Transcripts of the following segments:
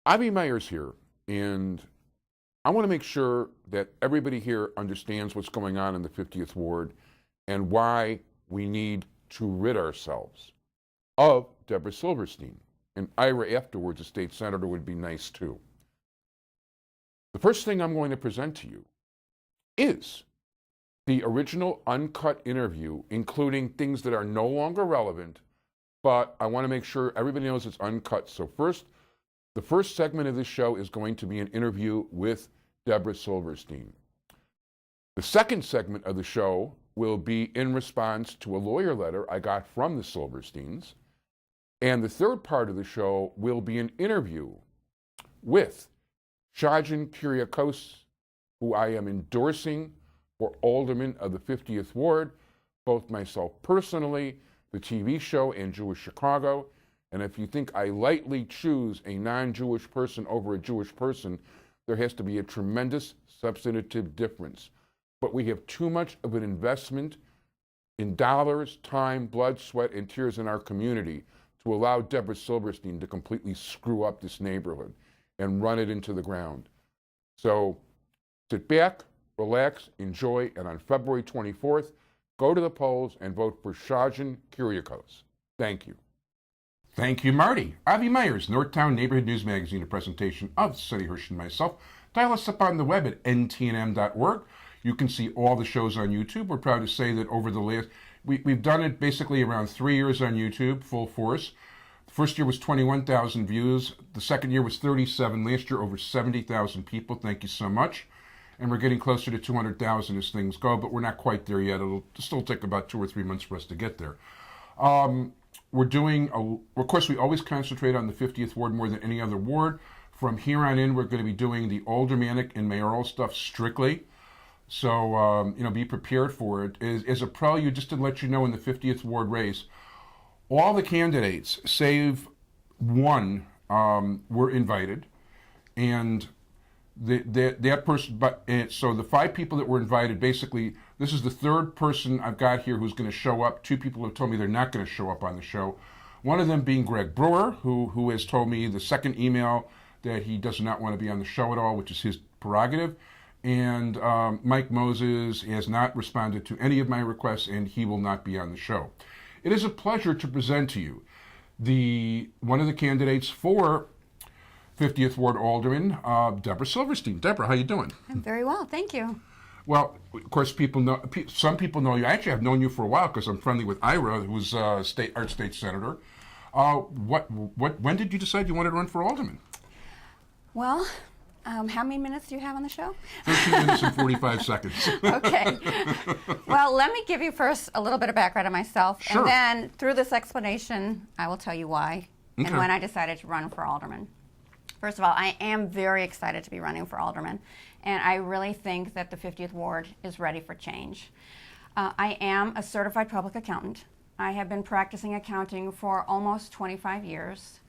Avy Meyers here, and I want to make sure that everybody here understands what's going on in the 50th Ward and why we need to rid ourselves of Debra Silverstein. And Ira afterwards, a state senator, would be nice too. The first thing I'm going to present to you is the original Uncut interview, including things that are no longer relevant, but I want to make sure everybody knows it's uncut. So the first segment of this show is going to be an interview with Debra Silverstein. The second segment of the show will be in response to a lawyer letter I got from the Silversteins. And the third part of the show will be an interview with Shajan Kuriakose, who I am endorsing for Alderman of the 50th Ward, both myself personally, the TV show, and Jewish Chicago. And if you think I lightly choose a non-Jewish person over a Jewish person, there has to be a tremendous substantive difference. But we have too much of an investment in dollars, time, blood, sweat, and tears in our community to allow Debra Silverstein to completely screw up this neighborhood and run it into the ground. So sit back, relax, enjoy, and on February 24th, go to the polls and vote for Shajan Kuriakose. Thank you. Thank you, Marty. Avy Meyers, Northtown Neighborhood News Magazine, a presentation of Sonny Hirsch and myself. Dial us up on the web at ntnm.org. You can see all the shows on YouTube. We're proud to say that over the last, we've done it basically around 3 years on YouTube, full force. The first year was 21,000 views. The second year was 37. Last year, over 70,000 people. Thank you so much. And we're getting closer to 200,000 as things go, but we're not quite there yet. It'll still take about 2 or 3 months for us to get there. We're doing, of course, we always concentrate on the 50th Ward more than any other ward. From here on in, we're going to be doing the aldermanic and mayoral stuff strictly. So, be prepared for it. As a prelude, just to let you know, in the 50th Ward race, all the candidates, save one, were invited. And that person, so the 5 people that were invited, basically, this is the third person I've got here who's going to show up. 2 people have told me they're not going to show up on the show. One of them being Greg Brewer, who has told me the second email that he does not want to be on the show at all, which is his prerogative. And Mike Moses has not responded to any of my requests, and he will not be on the show. It is a pleasure to present to you one of the candidates for 50th Ward Alderman, Debra Silverstein. Debra, how you doing? I'm very well, thank you. Well, of course, some people know you. Actually, I've known you for a while because I'm friendly with Ira, who's our state senator. When did you decide you wanted to run for Alderman? Well, how many minutes do you have on the show? 13 minutes and 45 seconds. Okay. Well, let me give you first a little bit of background on myself, Sure. and then through this explanation, I will tell you why Okay. and when I decided to run for Alderman. First of all, I am very excited to be running for Alderman, and I really think that the 50th Ward is ready for change. I am a certified public accountant. I have been practicing accounting for almost 25 years.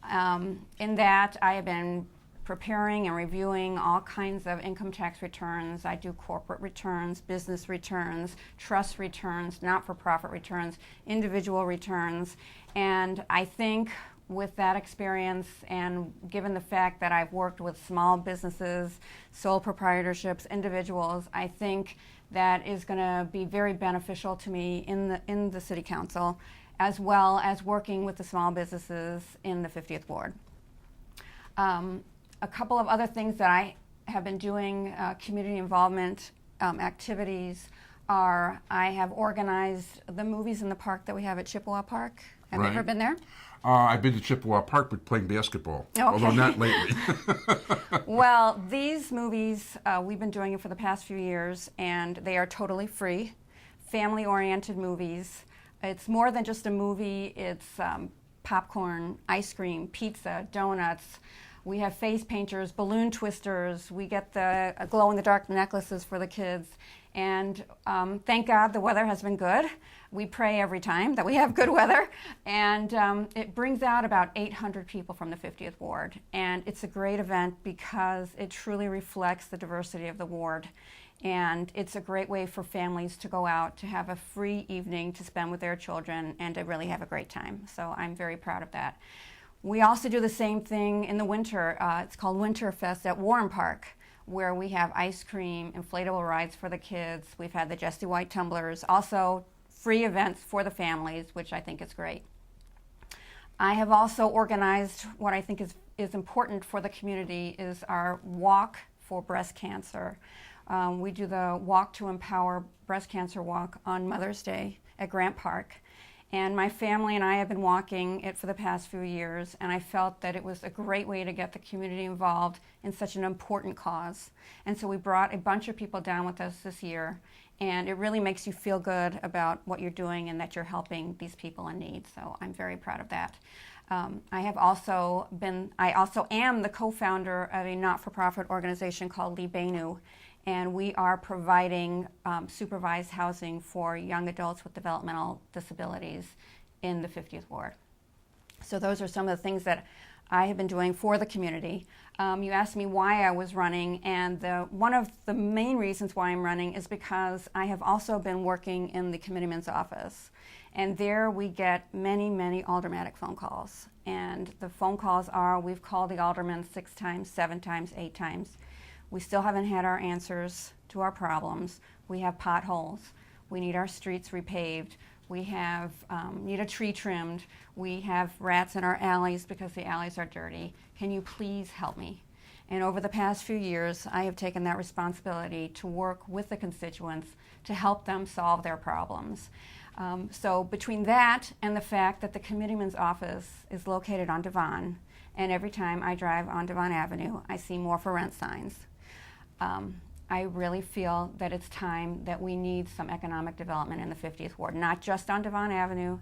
In that, I have been preparing and reviewing all kinds of income tax returns. I do corporate returns, business returns, trust returns, not-for-profit returns, individual returns, and I think with that experience, and given the fact that I've worked with small businesses, sole proprietorships, individuals, I think that is going to be very beneficial to me in the City Council, as well as working with the small businesses in the 50th Ward. A couple of other things that I have been doing, community involvement activities, are I have organized the movies in the park that we have at Chippewa Park. Have you ever been there? I've been to Chippewa Park, but playing basketball, although not lately. Well, these movies, we've been doing it for the past few years, and they are totally free, family-oriented movies. It's more than just a movie. It's popcorn, ice cream, pizza, donuts. We have face painters, balloon twisters. We get the glow-in-the-dark necklaces for the kids. And thank God the weather has been good. We pray every time that we have good weather. And it brings out about 800 people from the 50th Ward. And it's a great event because it truly reflects the diversity of the ward. And it's a great way for families to go out to have a free evening to spend with their children and to really have a great time. So I'm very proud of that. We also do the same thing in the winter. It's called Winterfest at Warren Park, where we have ice cream, inflatable rides for the kids. We've had the Jesse White tumblers, also free events for the families, which I think is great. I have also organized what I think is important for the community is our Walk for Breast Cancer. We do the Walk to Empower Breast Cancer Walk on Mother's Day at Grant Park. And my family and I have been walking it for the past few years, and I felt that it was a great way to get the community involved in such an important cause. And so we brought a bunch of people down with us this year, and it really makes you feel good about what you're doing and that you're helping these people in need. So I'm very proud of that. I also am the co-founder of a not-for-profit organization called Libenu, and we are providing supervised housing for young adults with developmental disabilities in the 50th Ward. So those are some of the things that I have been doing for the community. You asked me why I was running, and one of the main reasons why I'm running is because I have also been working in the committeeman's office. And there we get many, many aldermanic phone calls. And the phone calls are, we've called the alderman 6 times, 7 times, 8 times. We still haven't had our answers to our problems. We have potholes. We need our streets repaved. We have need a tree trimmed. We have rats in our alleys because the alleys are dirty. Can you please help me? And over the past few years, I have taken that responsibility to work with the constituents to help them solve their problems. So between that and the fact that the committeeman's office is located on Devon, and every time I drive on Devon Avenue, I see more for rent signs. I really feel that it's time that we need some economic development in the 50th Ward, not just on Devon Avenue.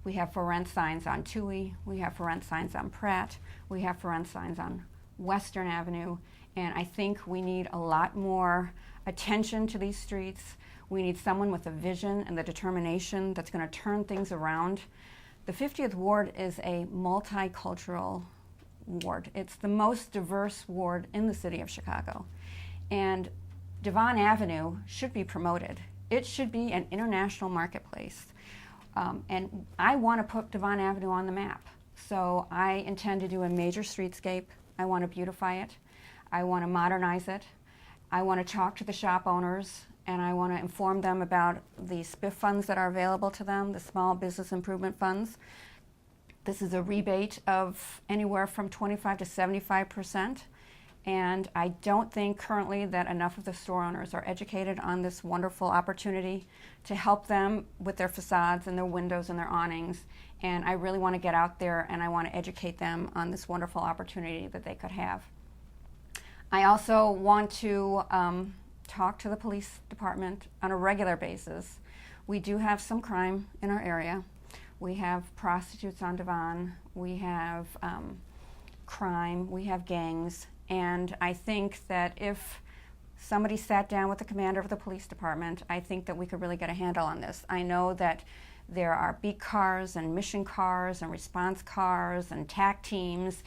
We have for rent signs on Toohey, we have for rent signs on Pratt, we have for rent signs on Western Avenue, and I think we need a lot more attention to these streets. We need someone with a vision and the determination that's going to turn things around. The 50th Ward is a multicultural ward. It's the most diverse ward in the city of Chicago. And Devon Avenue should be promoted. It should be an international marketplace. And I want to put Devon Avenue on the map. So I intend to do a major streetscape. I want to beautify it. I want to modernize it. I want to talk to the shop owners, and I want to inform them about the SPIF funds that are available to them, the Small Business Improvement Funds. This is a rebate of anywhere from 25 to 75%. And I don't think currently that enough of the store owners are educated on this wonderful opportunity to help them with their facades and their windows and their awnings. And I really want to get out there and I want to educate them on this wonderful opportunity that they could have. I also want to talk to the police department on a regular basis. We do have some crime in our area. We have prostitutes on Devon. We have crime. We have gangs. And I think that if somebody sat down with the commander of the police department, I think that we could really get a handle on this. I know that there are beat cars and mission cars and response cars and TAC teams.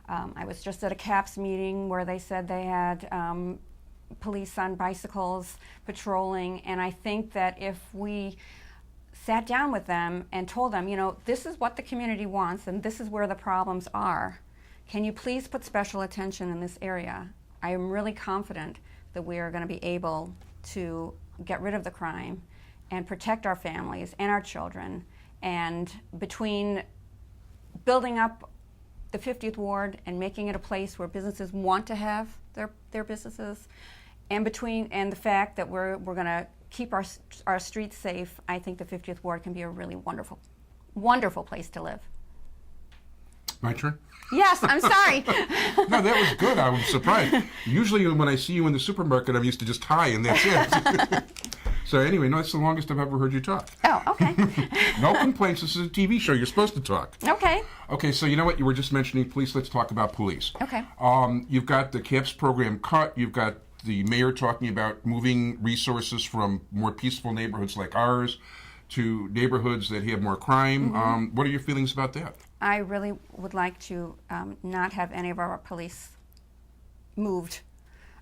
I was just at a CAPS meeting where they said they had police on bicycles patrolling, and I think that if we sat down with them and told them, you know, this is what the community wants and this is where the problems are. Can you please put special attention in this area? I am really confident that we are going to be able to get rid of the crime and protect our families and our children. And between building up the 50th Ward and making it a place where businesses want to have their businesses, and the fact that we're going to keep our streets safe, I think the 50th Ward can be a really wonderful, wonderful place to live. My turn? Yes, I'm sorry. No, that was good. I was surprised. Usually when I see you in the supermarket, I'm used to just hi and that's it. So anyway, no, that's the longest I've ever heard you talk. Oh, okay. No complaints. This is a TV show. You're supposed to talk. Okay. Okay, so you know what? You were just mentioning police. Let's talk about police. Okay. Mm-hmm. What are your feelings about that? I really would like to not have any of our police moved.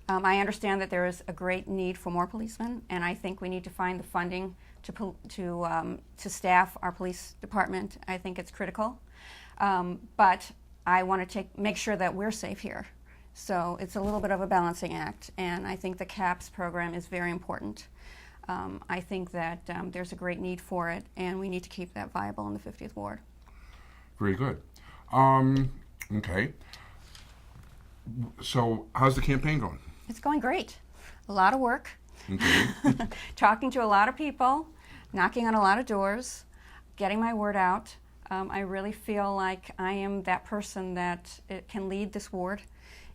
I understand that there is a great need for more policemen, and I think we need to find the funding to staff our police department. I think it's critical. But I want to make sure that we're safe here. So it's a little bit of a balancing act, and I think the CAPS program is very important. I think that there's a great need for it, and we need to keep that viable in the 50th Ward. Very good. Okay. So how's the campaign going? It's going great. A lot of work. Okay. Talking to a lot of people, knocking on a lot of doors, getting my word out. I really feel like I am that person that can lead this ward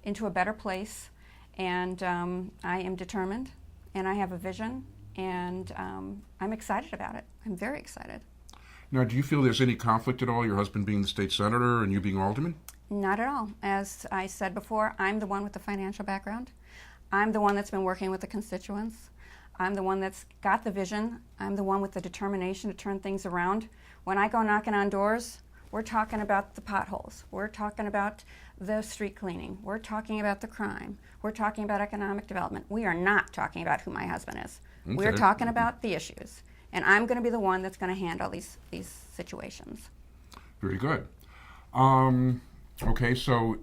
into a better place, and I am determined, and I have a vision, and I'm excited about it. I'm very excited. Now, do you feel there's any conflict at all, your husband being the state senator and you being alderman? Not at all. As I said before, I'm the one with the financial background. I'm the one that's been working with the constituents. I'm the one that's got the vision. I'm the one with the determination to turn things around. When I go knocking on doors, we're talking about the potholes. We're talking about the street cleaning. We're talking about the crime. We're talking about economic development. We are not talking about who my husband is. Okay. We're talking about the issues. And I'm going to be the one that's going to handle these situations. Very good. Okay, so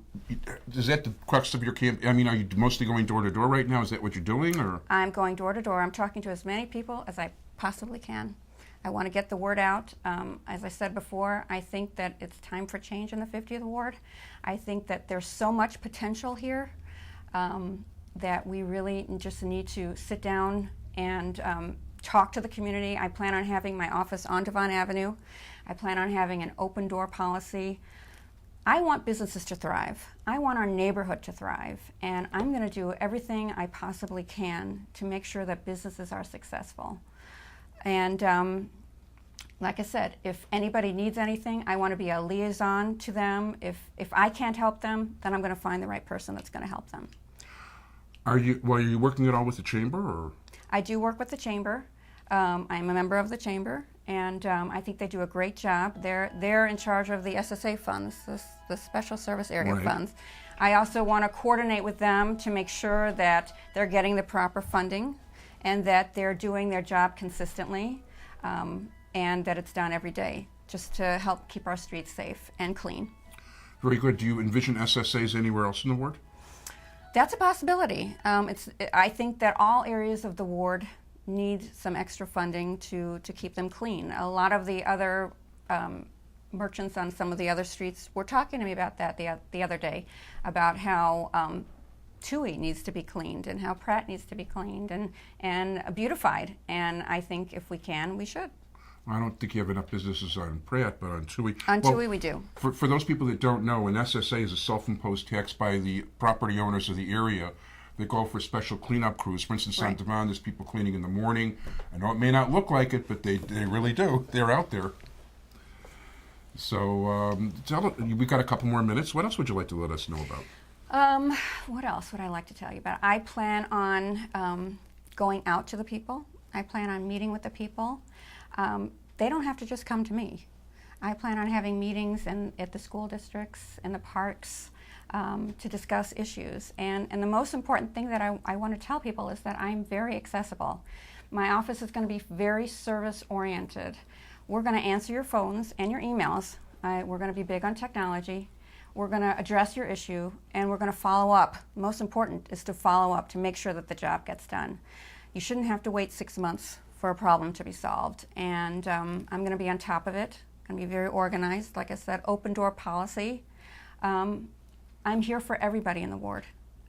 is that the crux of your campaign? I mean, are you mostly going door to door right now? Is that what you're doing, or? I'm going door to door. I'm talking to as many people as I possibly can. I want to get the word out. As I said before, I think that it's time for change in the 50th Ward. I think that there's so much potential here that we really just need to sit down and talk to the community. I plan on having my office on Devon Avenue. I plan on having an open door policy. I want businesses to thrive. I want our neighborhood to thrive, and I'm going to do everything I possibly can to make sure that businesses are successful. And like I said, if anybody needs anything, I want to be a liaison to them. If I can't help them, then I'm going to find the right person that's going to help them. Are you working at all with the chamber, or? I do work with the chamber. I'm a member of the chamber, and I think they do a great job. They're in charge of the SSA funds, the Special Service Area Right. funds. I also want to coordinate with them to make sure that they're getting the proper funding and that they're doing their job consistently, and that it's done every day, just to help keep our streets safe and clean. Very good. Do you envision SSAs anywhere else in the ward? That's a possibility. I think that all areas of the ward need some extra funding to keep them clean. A lot of the other merchants on some of the other streets were talking to me about that the other day, about how Tui needs to be cleaned and how Pratt needs to be cleaned and beautified. And I think if we can, we should. I don't think you have enough businesses on Pratt, but on Tui. On Tui we do. For those people that don't know, an SSA is a self-imposed tax by the property owners of the area that go for special cleanup crews. For instance, on Right. Devon, there's people cleaning in the morning. I know it may not look like it, but they really do. They're out there. So we've got a couple more minutes. What else would you like to let us know about? What else would I like to tell you about? I plan on going out to the people. I plan on meeting with the people. They don't have to just come to me. I plan on having meetings at the school districts, in the parks, to discuss issues. And the most important thing that I want to tell people is that I'm very accessible. My office is going to be very service-oriented. We're going to answer your phones and your emails. We're going to be big on technology. We're going to address your issue, and we're going to follow up. Most important is to follow up to make sure that the job gets done. You shouldn't have to wait 6 months for a problem to be solved. And I'm going to be on top of it. I'm going to be very organized. Like I said, open door policy. I'm here for everybody in the ward.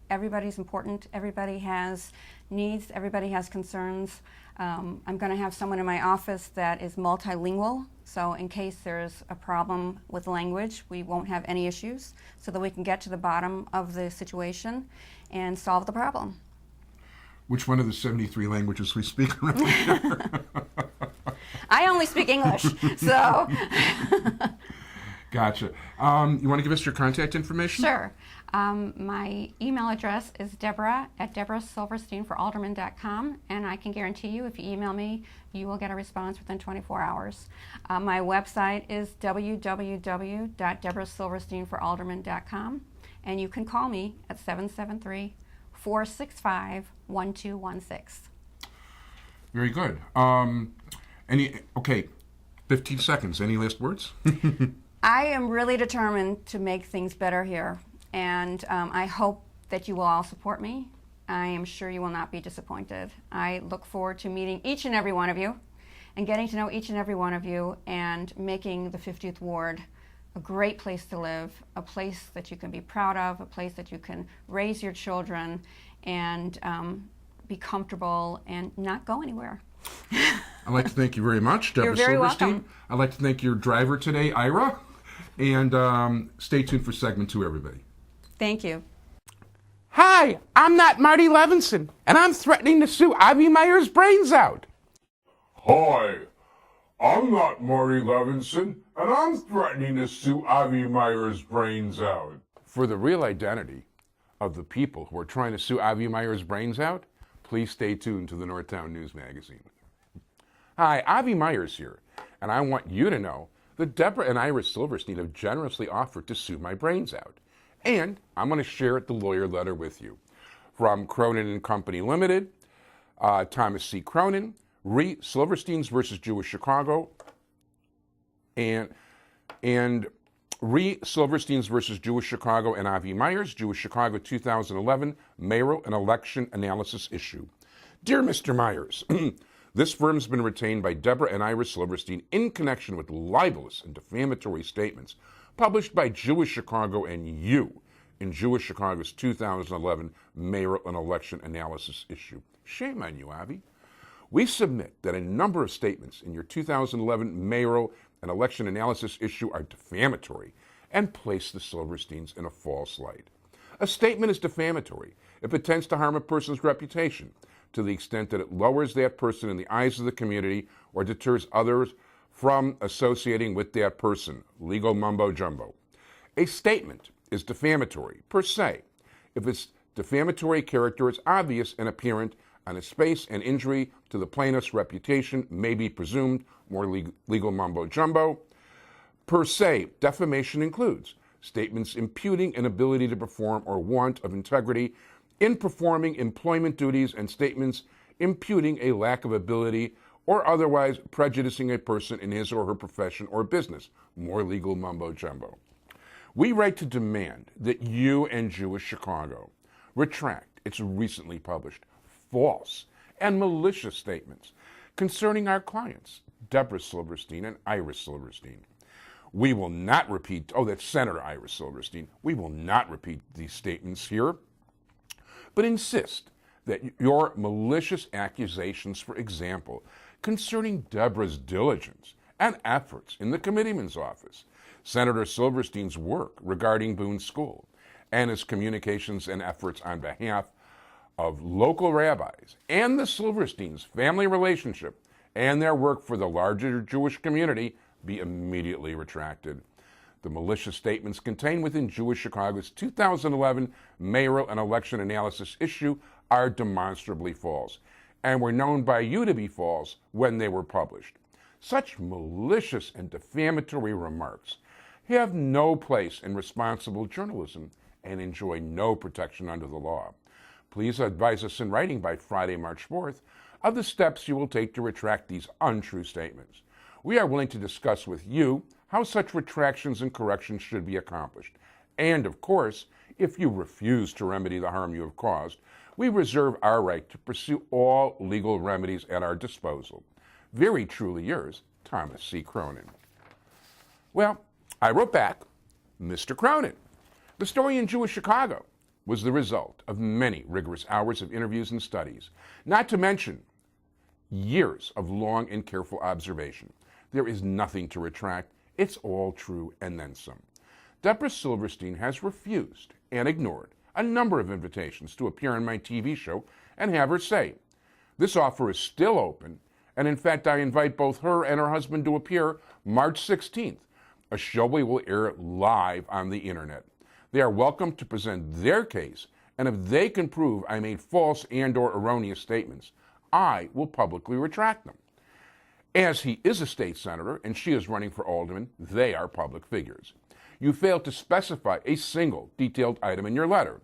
Everybody's important. Everybody has needs. Everybody has concerns. I'm going to have someone in my office that is multilingual, so in case there's a problem with language, we won't have any issues, so that we can get to the bottom of the situation and solve the problem. Which one of the 73 languages we speak around here? I only speak English, so. Gotcha. You want to give us your contact information? Sure. My email address is Debra@DebraSilversteinforAlderman.com, and I can guarantee you if you email me, you will get a response within 24 hours. My website is www.DebraSilversteinforAlderman.com, and you can call me at 773-465-1216. Very good. 15 seconds. Any last words? I am really determined to make things better here, and I hope that you will all support me. I am sure you will not be disappointed. I look forward to meeting each and every one of you and getting to know each and every one of you and making the 50th Ward a great place to live, a place that you can be proud of, a place that you can raise your children and be comfortable and not go anywhere. I'd like to thank you very much, Debra You're very Silverstein. welcome. I'd like to thank your driver today, Ira. And stay tuned for segment 2, everybody. Thank you. Hi, I'm not Marty Levinson, and I'm threatening to sue Avy Meyers' brains out. Hi, I'm not Marty Levinson, and I'm threatening to sue Avy Meyers' brains out. For the real identity of the people who are trying to sue Avy Meyers' brains out, please stay tuned to the Northtown News Magazine. Hi, Avy Meyers here, and I want you to know that Debra and Ira Silverstein have generously offered to sue my brains out. And I'm going to share the lawyer letter with you. From Cronin and Company Limited, Thomas C. Cronin, Silversteins versus Jewish Chicago, and Silversteins versus Jewish Chicago and Avy Meyers, Jewish Chicago 2011 mayoral and election analysis issue. Dear Mr. Meyers, this firm's been retained by Debra and Ira Silverstein in connection with libelous and defamatory statements published by Jewish Chicago and you in Jewish Chicago's 2011 mayoral and election analysis issue. Shame on you, Avy. We submit that a number of statements in your 2011 mayoral and election analysis issue are defamatory and place the Silversteins in a false light. A statement is defamatory if it tends to harm a person's reputation to the extent that it lowers that person in the eyes of the community or deters others from associating with that person. Legal mumbo jumbo. A statement is defamatory per se if its defamatory character is obvious and apparent on its face and injury to the plaintiff's reputation may be presumed. More legal mumbo jumbo. Per se, defamation includes statements imputing an ability to perform or want of integrity in performing employment duties and statements imputing a lack of ability or otherwise prejudicing a person in his or her profession or business. More legal mumbo jumbo. We write to demand that you and Jewish Chicago retract its recently published false and malicious statements concerning our clients, Debra Silverstein and Ira Silverstein. We will not repeat, that's Senator Ira Silverstein. We will not repeat these statements here, but insist that your malicious accusations, for example, concerning Debra's diligence and efforts in the committeeman's office, Senator Silverstein's work regarding Boone School, and his communications and efforts on behalf of local rabbis and the Silversteins' family relationship and their work for the larger Jewish community be immediately retracted. The malicious statements contained within Jewish Chicago's 2011 mayoral and election analysis issue are demonstrably false and were known by you to be false when they were published. Such malicious and defamatory remarks have no place in responsible journalism and enjoy no protection under the law. Please advise us in writing by Friday, March 4th, of the steps you will take to retract these untrue statements. We are willing to discuss with you how such retractions and corrections should be accomplished. And, of course, if you refuse to remedy the harm you have caused, we reserve our right to pursue all legal remedies at our disposal. Very truly yours, Thomas C. Cronin. Well, I wrote back, Mr. Cronin. The story in Jewish Chicago was the result of many rigorous hours of interviews and studies, not to mention years of long and careful observation. There is nothing to retract. It's all true and then some. Debra Silverstein has refused and ignored a number of invitations to appear on my TV show and have her say. This offer is still open, and in fact, I invite both her and her husband to appear March 16th, a show we will air live on the internet. They are welcome to present their case, and if they can prove I made false and/or erroneous statements, I will publicly retract them. As he is a state senator and she is running for alderman, they are public figures. You failed to specify a single detailed item in your letter.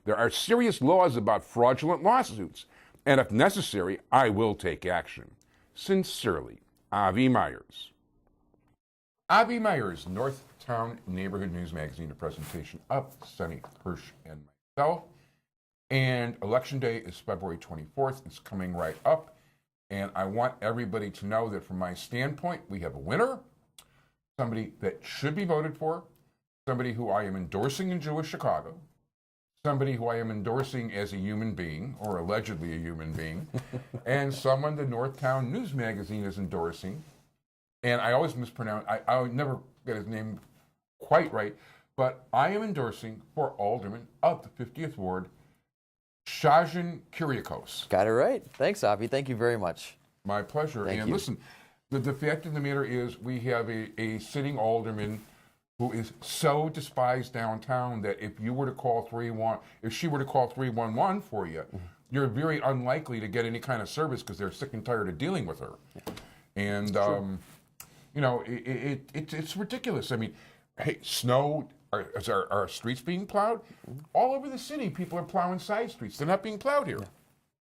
There are serious laws about fraudulent lawsuits, and if necessary, I will take action. Sincerely, Avy Meyers. Avy Meyers, Northtown Town Neighborhood News Magazine, a presentation of Sonny Hirsch and myself. And Election Day is February 24th. It's coming right up. And I want everybody to know that from my standpoint, we have a winner, somebody that should be voted for, somebody who I am endorsing in Jewish Chicago, somebody who I am endorsing as a human being, or allegedly a human being, and someone the Northtown News Magazine is endorsing. And I always mispronounce, I would never get his name quite right, but I am endorsing for Alderman of the 50th Ward, Shajan Kuriakose. Got it right. Thanks, Avy. Thank you very much. My pleasure. Thank and you. Listen, the fact of the matter is we have a sitting alderman who is so despised downtown that if she were to call 311 for you, you're very unlikely to get any kind of service because they're sick and tired of dealing with her. And you know, it's ridiculous. I mean, hey, snow. Are our streets being plowed? All over the city, people are plowing side streets. They're not being plowed here.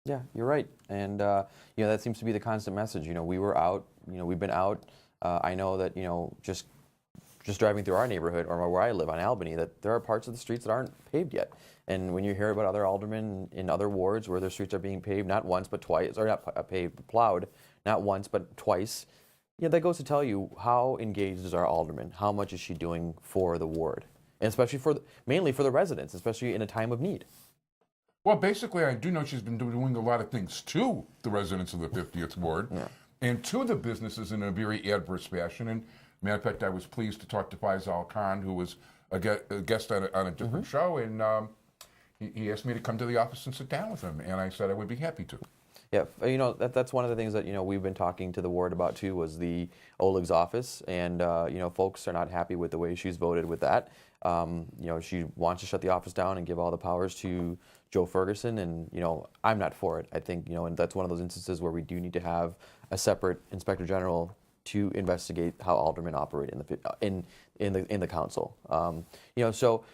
Yeah, you're right. And, you know, that seems to be the constant message. You know, we were out, you know, we've been out. I know that, you know, just driving through our neighborhood or where I live on Albany, that there are parts of the streets that aren't paved yet. And when you hear about other aldermen in other wards where their streets are being paved, not once but twice, or not paved, but plowed, not once but twice, yeah, that goes to tell you how engaged is our alderman, how much is she doing for the ward, and especially mainly for the residents, especially in a time of need. Well, basically, I do know she's been doing a lot of things to the residents of the 50th Ward and to the businesses in a very adverse fashion. And matter of fact, I was pleased to talk to Faisal Khan, who was a guest on a different show, and he asked me to come to the office and sit down with him, and I said I would be happy to. Yeah, you know, that's one of the things that, you know, we've been talking to the ward about too, was the Oleg's office, and you know, folks are not happy with the way she's voted with that. You know, she wants to shut the office down and give all the powers to Joe Ferguson, and you know, I'm not for it. I think, you know, and that's one of those instances where we do need to have a separate inspector general to investigate how aldermen operate in the council. You know, so.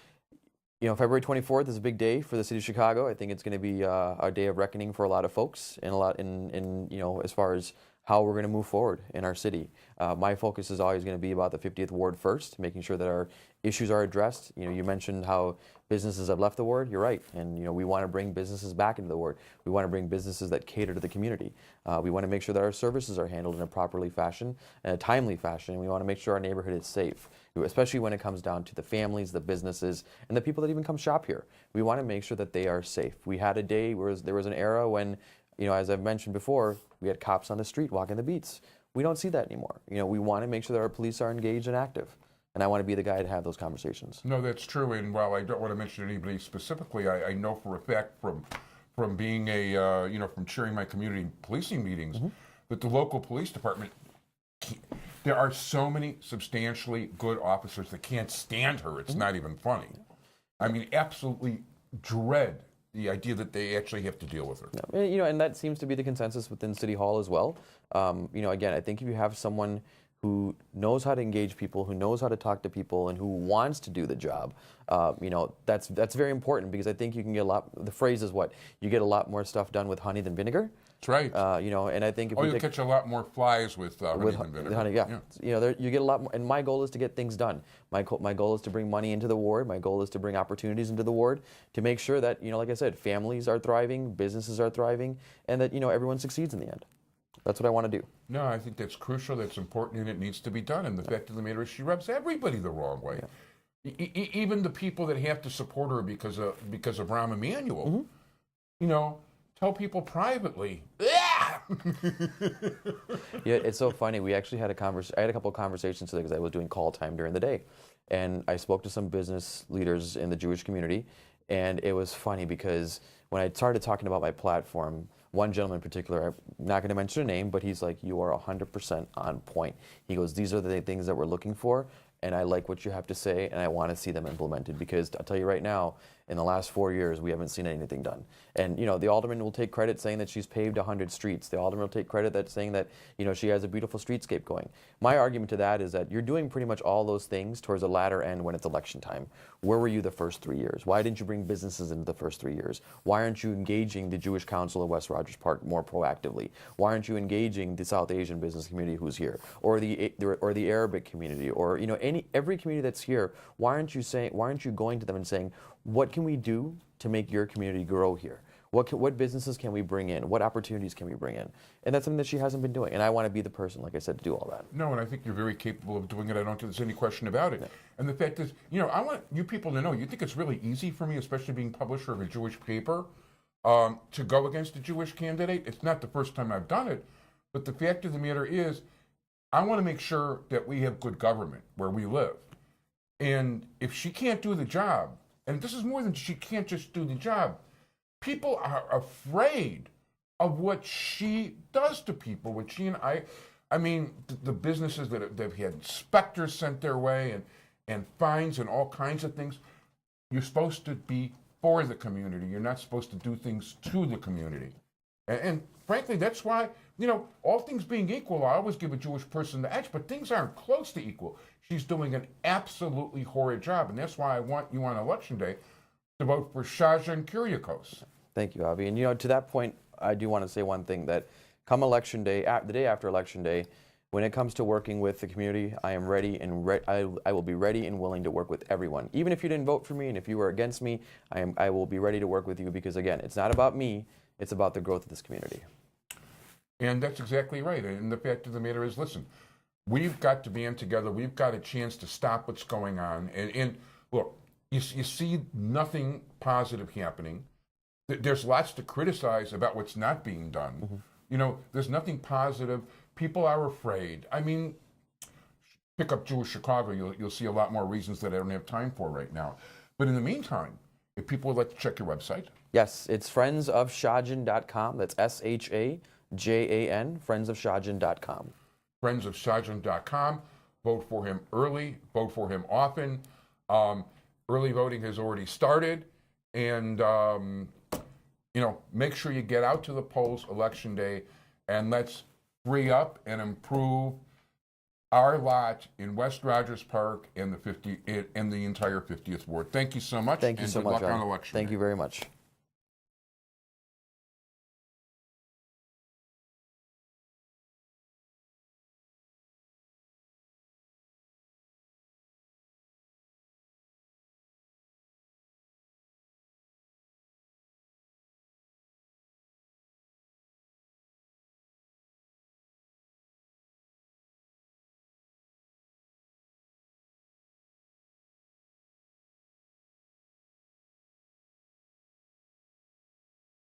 You know, February 24th is a big day for the city of Chicago. I think it's going to be a day of reckoning for a lot of folks, and a lot in you know, as far as how we're going to move forward in our city. My focus is always going to be about the 50th Ward first, making sure that our issues are addressed. You know, you mentioned how businesses have left the ward. You're right, and you know, we want to bring businesses back into the ward. We want to bring businesses that cater to the community. We want to make sure that our services are handled in a properly fashion, in a timely fashion. And we want to make sure our neighborhood is safe, especially when it comes down to the families, the businesses, and the people that even come shop here. We want to make sure that they are safe. We had a day where there was an era when, you know, as I've mentioned before, we had cops on the street walking the beats. We don't see that anymore. You know, we want to make sure that our police are engaged and active. And I want to be the guy to have those conversations. No, that's true. And while I don't want to mention anybody specifically, I know for a fact from being a you know, from chairing my community policing meetings, that the local police department, there are so many substantially good officers that can't stand her. It's not even funny. I mean, absolutely dread the idea that they actually have to deal with her. Yeah. You know, and that seems to be the consensus within City Hall as well. You know, again, I think if you have someone who knows how to engage people, who knows how to talk to people, and who wants to do the job, you know, that's very important, because I think you can get a lot. The phrase is what you get a lot more stuff done with honey than vinegar. That's right. You know, and I think if you'll catch a lot more flies with honey than vinegar. Honey, yeah. You know, you get a lot more. And my goal is to get things done. My goal is to bring money into the ward. My goal is to bring opportunities into the ward, to make sure that, you know, like I said, families are thriving, businesses are thriving, and that, you know, everyone succeeds in the end. That's what I want to do. No, I think that's crucial, that's important, and it needs to be done. And the fact of the matter is, she rubs everybody the wrong way. Even the people that have to support her because of Rahm Emanuel, you know, tell people privately. Yeah, it's so funny. We actually had I had a couple of conversations today because I was doing call time during the day, and I spoke to some business leaders in the Jewish community, and it was funny because when I started talking about my platform, one gentleman in particular, I'm not going to mention a name, but he's like, "You are 100% on point." He goes, "These are the things that we're looking for, and I like what you have to say, and I want to see them implemented, because I'll tell you right now, in the last 4 years, we haven't seen anything done." And you know, the alderman will take credit saying that she's paved 100 streets. The alderman will take credit that saying that, you know, she has a beautiful streetscape going. My argument to that is that you're doing pretty much all those things towards the latter end when it's election time, Where were you the first 3 years? Why didn't you bring businesses into the first 3 years? Why aren't you engaging the Jewish Council of West Rogers Park more proactively? Why aren't you engaging the South Asian business community who's here, or the Arabic community, or every community that's here? Why aren't you going to them and saying, what can we do to make your community grow here? What businesses can we bring in? What opportunities can we bring in? And that's something that she hasn't been doing. And I want to be the person, like I said, to do all that. No, and I think you're very capable of doing it. I don't think there's any question about it. Yeah. And the fact is, I want you people to know, you think it's really easy for me, especially being publisher of a Jewish paper, to go against a Jewish candidate. It's not the first time I've done it. But the fact of the matter is, I want to make sure that we have good government where we live. And if she can't do the job, and this is more than she can't just do the job, people are afraid of what she does to people. What she and I mean, the businesses that they've had inspectors sent their way and fines and all kinds of things. You're supposed to be for the community. You're not supposed to do things to the community. And frankly, that's why, all things being equal, I always give a Jewish person the edge, but things aren't close to equal. She's doing an absolutely horrid job, and that's why I want you on Election Day to vote for Shajan Kuriakose. Thank you, Avy. And to that point, I do want to say one thing, that come Election Day, the day after Election Day, when it comes to working with the community, I am ready and I will be ready and willing to work with everyone. Even if you didn't vote for me and if you were against me, I will be ready to work with you, because again, it's not about me, it's about the growth of this community. And that's exactly right. And the fact of the matter is, listen, we've got to band together. We've got a chance to stop what's going on. And look, you see nothing positive happening. There's lots to criticize about what's not being done. Mm-hmm. There's nothing positive. People are afraid. I mean, pick up Jewish Chicago, you'll see a lot more reasons that I don't have time for right now. But in the meantime, if people would like to check your website. Yes, it's friendsofshajan.com. That's SHAJAN, friendsofshajan.com. Friendsofshajan.com. Vote for him early. Vote for him often. Early voting has already started. And, make sure you get out to the polls Election Day, and let's free up and improve our lot in West Rogers Park and the entire 50th Ward. Thank you so much. Thank you so much. Good luck on Election Day. Thank you very much.